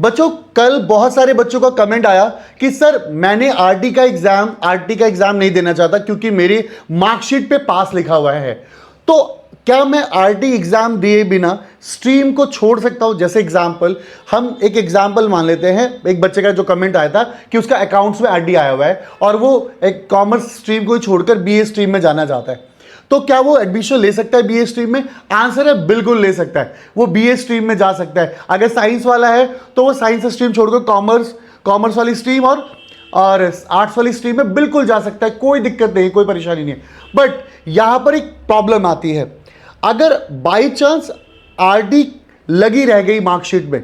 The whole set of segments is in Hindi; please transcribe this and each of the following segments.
बच्चों, कल बहुत सारे बच्चों का कमेंट आया कि सर मैंने आरटी का एग्जाम नहीं देना चाहता क्योंकि मेरी मार्कशीट पे पास लिखा हुआ है। तो क्या मैं आरटी एग्जाम दिए बिना स्ट्रीम को छोड़ सकता हूं? जैसे एग्जाम्पल, हम एक एग्जाम्पल मान लेते हैं, एक बच्चे का जो कमेंट आया था कि उसका अकाउंट्स में आरटी आया हुआ है और वो एक कॉमर्स स्ट्रीम को छोड़कर बीए स्ट्रीम में जाना चाहता है। तो क्या वो एडमिशन ले सकता है बीए स्ट्रीम में? आंसर है बिल्कुल ले सकता है। वो बीए स्ट्रीम में जा सकता है। अगर साइंस वाला है तो वो साइंस स्ट्रीम छोड़कर कॉमर्स वाली स्ट्रीम और आर्ट्स वाली स्ट्रीम में बिल्कुल जा सकता है। कोई दिक्कत नहीं, कोई परेशानी नहीं है। बट यहां पर एक प्रॉब्लम आती है, अगर बाई चांस आरडी लगी रह गई मार्कशीट में,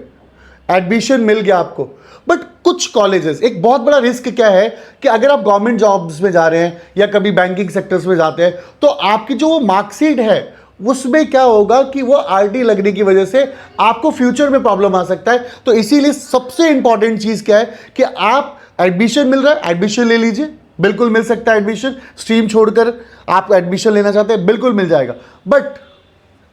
एडमिशन मिल गया आपको, बट कुछ कॉलेजेस, एक बहुत बड़ा रिस्क क्या है कि अगर आप गवर्नमेंट जॉब्स में जा रहे हैं या कभी बैंकिंग सेक्टर्स में जाते हैं तो आपकी जो वो मार्कशीट है उसमें क्या होगा कि वो आरडी लगने की वजह से आपको फ्यूचर में प्रॉब्लम आ सकता है। तो इसीलिए सबसे इंपॉर्टेंट चीज क्या है कि आप एडमिशन मिल रहा है, एडमिशन ले लीजिए, बिल्कुल मिल सकता है एडमिशन। स्ट्रीम छोड़कर आप एडमिशन लेना चाहते हैं, बिल्कुल मिल जाएगा। बट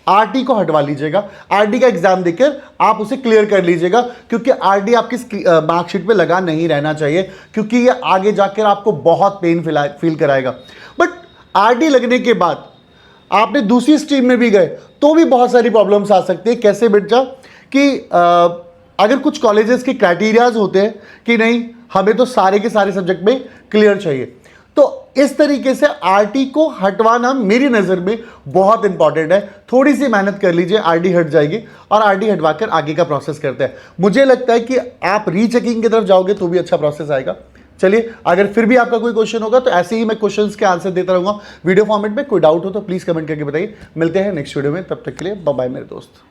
आरटी को हटवा लीजिएगा, आरडी का एग्जाम देकर आप उसे क्लियर कर लीजिएगा, क्योंकि आरडी आपकी मार्कशीट पे लगा नहीं रहना चाहिए, क्योंकि ये आगे जाकर आपको बहुत पेन फील कराएगा। बट आरडी लगने के बाद आपने दूसरी स्ट्रीम में भी गए तो भी बहुत सारी प्रॉब्लम्स आ सकती है। कैसे बेटा कि अगर कुछ कॉलेजेस के क्राइटेरियाज होते हैं कि नहीं, हमें तो सारे के सारे सब्जेक्ट में क्लियर चाहिए, तो इस तरीके से आरटी को हटवाना मेरी नज़र में बहुत इंपॉर्टेंट है। थोड़ी सी मेहनत कर लीजिए, आरटी हट जाएगी और आरटी हटवाकर आगे का प्रोसेस करते हैं। मुझे लगता है कि आप रीचेकिंग की तरफ जाओगे तो भी अच्छा प्रोसेस आएगा। चलिए, अगर फिर भी आपका कोई क्वेश्चन होगा तो ऐसे ही मैं क्वेश्चंस के आंसर देता रहूंगा वीडियो फॉर्मेट में। कोई डाउट हो तो प्लीज़ कमेंट करके बताइए। मिलते हैं नेक्स्ट वीडियो में, तब तक के लिए बाय बाय मेरे दोस्त।